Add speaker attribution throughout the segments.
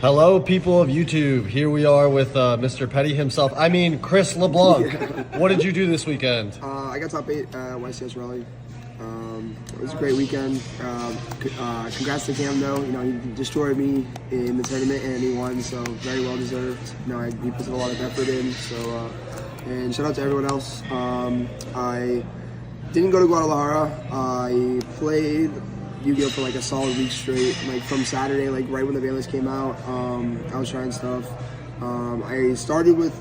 Speaker 1: Hello, people of YouTube. Here we are with Mr. Petty himself. I mean, Chris LeBlanc. What did you do this weekend?
Speaker 2: I got top 8 at YCS Raleigh. It was a great weekend. Congrats to Cam, though. You know, he destroyed me in the tournament and he won, so very well deserved. You know, he put a lot of effort in. So, and shout out to everyone else. I didn't go to Guadalajara. I played Yu-Gi-Oh for like a solid week straight, like from Saturday, like right when the banlist came out. I was trying stuff. I started with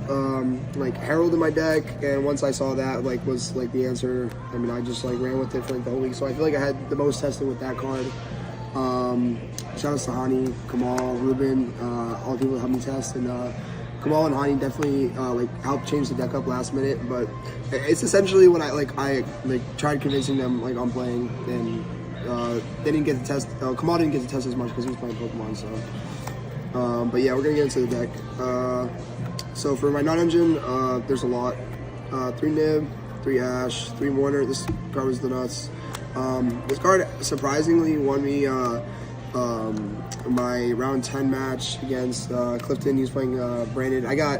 Speaker 2: like Herald in my deck, and once I saw that like was like the answer, I mean I just like ran with it for like the whole week. So I feel like I had the most testing with that card. Shout out to Hani, Kamal, Ruben, all the people that helped me test, and Kamal and Hani definitely like helped change the deck up last minute. But it's essentially when I tried convincing them like I'm playing, and they didn't get to test. Kamal didn't get to test as much because he was playing Pokemon. So, but yeah, we're gonna get into the deck. So for my non-engine, there's a lot. 3 Nib, 3 Ash, 3 Warner. This card was the nuts. This card surprisingly won me my round 10 match against Clifton. He was playing Brandon. I got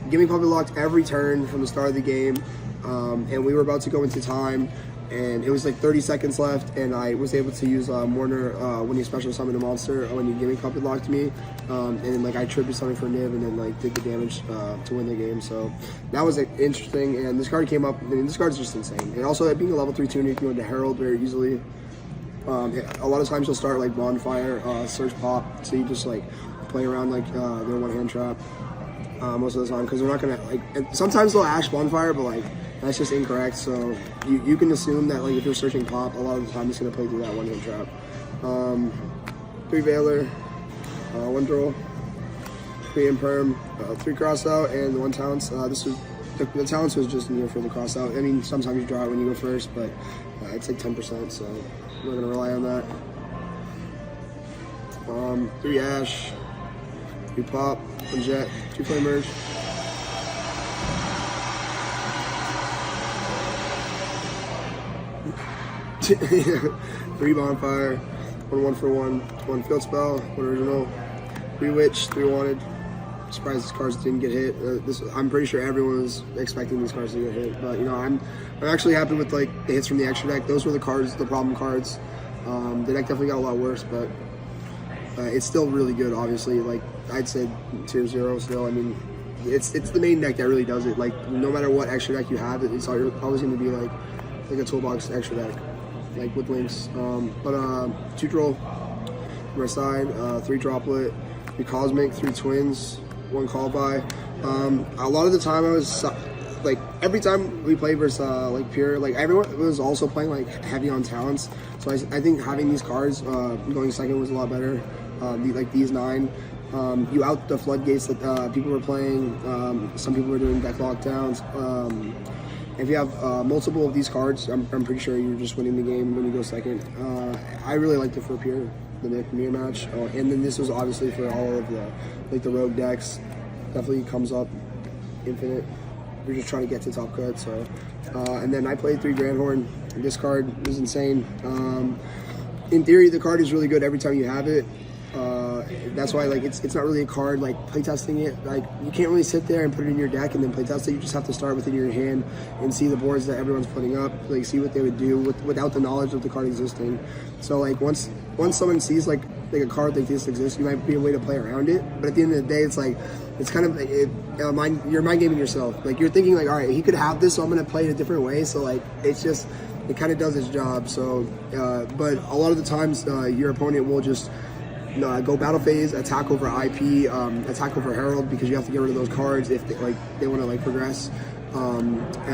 Speaker 2: Gimme Puppet locked every turn from the start of the game, and we were about to go into time. And it was like 30 seconds left, and I was able to use Warner when he special summoned a monster when he Gimme Puppet locked me, and like I tripped something for Niv and then like did the damage to win the game. So that was interesting, and this card came up. I mean, this card is just insane. And also, it being a level 3 tuner, you can go into Herald very easily. A lot of times you'll start like Bonfire, Search Pop, so you just like play around like their one-hand trap most of the time, because they're not gonna like. And sometimes they'll Ash Bonfire, but like that's just incorrect. So you can assume that like if you're searching Pop, a lot of the time it's gonna play through that one-hand trap. 3 Veiler, 1 Droll, 3 Imperm, 3 Crossout, and 1 Talents. This was the Talents was just near for the Crossout. I mean, sometimes you draw it when you go first, but it's like 10%, so I'm not gonna rely on that. 3 Ash, 3 Pop, 1 Jet, 2 Play Merge. Three Bonfire, 1 for 1, 1 Field Spell, 1 Original, 3 Witch, 3 Wanted. Surprised these cards didn't get hit. I'm pretty sure everyone was expecting these cards to get hit, but you know I'm actually happy with like the hits from the extra deck. Those were the cards, the problem cards. The deck definitely got a lot worse, but it's still really good. Obviously, like I'd say tier 0 still. I mean, it's the main deck that really does it. Like no matter what extra deck you have, it's always going to be like a toolbox extra deck, like with links. 2 Droll on my side, 3 Droplet, 3 Cosmic, 3 Twins, 1 Call By. A lot of the time I was like every time we played versus like Pure, like everyone was also playing like heavy on talents. So I think having these cards going second was a lot better. Like these 9. You out the floodgates that people were playing. Some people were doing deck lockdowns. If you have multiple of these cards, I'm pretty sure you're just winning the game when you go second. I really liked it for Pure, the mirror match. And then this was obviously for all of the rogue decks. Definitely comes up infinite. You're just trying to get to top cut. So, and then I played 3 Grandhorn. This card is insane. In theory, the card is really good every time you have it. That's why like it's not really a card like playtesting it. Like you can't really sit there and put it in your deck and then playtest it. You just have to start within your hand and see the boards that everyone's putting up, like see what they would do without the knowledge of the card existing. So like once someone sees like a card like this exists, you might be a way to play around it. But at the end of the day, it's like it's kind of you're mind gaming yourself. Like you're thinking like, all right, he could have this, so I'm gonna play it a different way. So like it kind of does its job. So but a lot of the times your opponent will just go battle phase, attack over IP, attack over Herald, because you have to get rid of those cards if they want to like progress.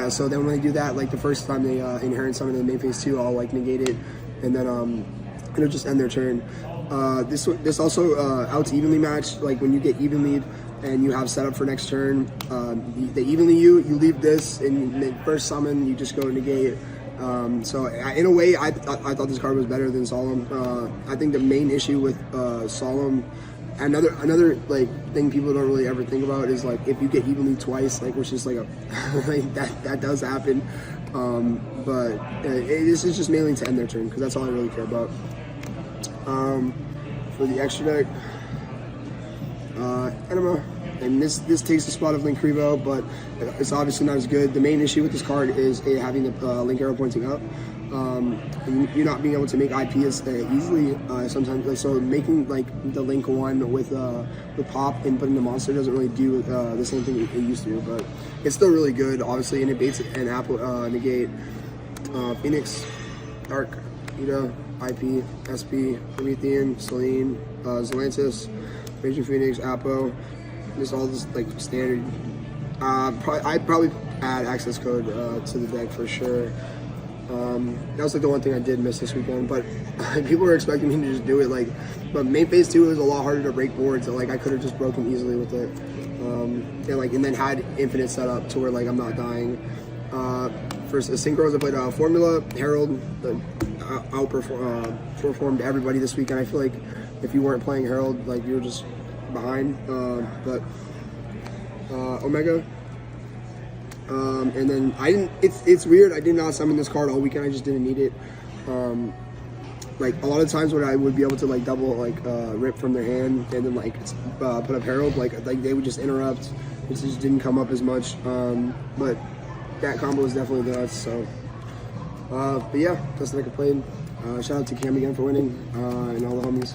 Speaker 2: So then when they do that, like the first time they inherit summon in main phase 2, I'll like negate it, and then it'll just end their turn. This also outs evenly matched. Like when you get even lead and you have setup for next turn, they evenly you leave this and the first summon you just go negate. So in a way, I thought this card was better than Solemn. I think the main issue with Solemn, another like thing people don't really ever think about is like if you get evenly twice, like which is like a like that does happen. But this is just mainly to end their turn because that's all I really care about. For the extra deck, Enema. And this takes the spot of Link Revo, but it's obviously not as good. The main issue with this card is having the link arrow pointing up. And you're not being able to make IP as easily sometimes. Like, so making like the Link one with pop and putting the monster doesn't really do the same thing it used to. But it's still really good, obviously, and it baits an Apple negate, Phoenix, Dark, Ida, IP, SP, Promethean, Selene, Zelantis, Raging Phoenix, Apo. Just all this like standard. I'd probably add access code to the deck for sure. That was like the one thing I did miss this weekend, but people were expecting me to just do it. Like, but main phase 2 was a lot harder to break boards. So, like I could have just broken easily with it, and then had infinite setup to where like I'm not dying. For synchros, I played Formula Herald. Outperformed everybody this weekend. I feel like if you weren't playing Herald, like you were just behind. But Omega. And then I didn't. It's weird. I did not summon this card all weekend. I just didn't need it. Like a lot of times when I would be able to like double like rip from their hand and then like put up Herald, like they would just interrupt. It just didn't come up as much. But that combo was definitely nuts. So, but yeah, that's what I could play. Shout out to Cam again for winning and all the homies.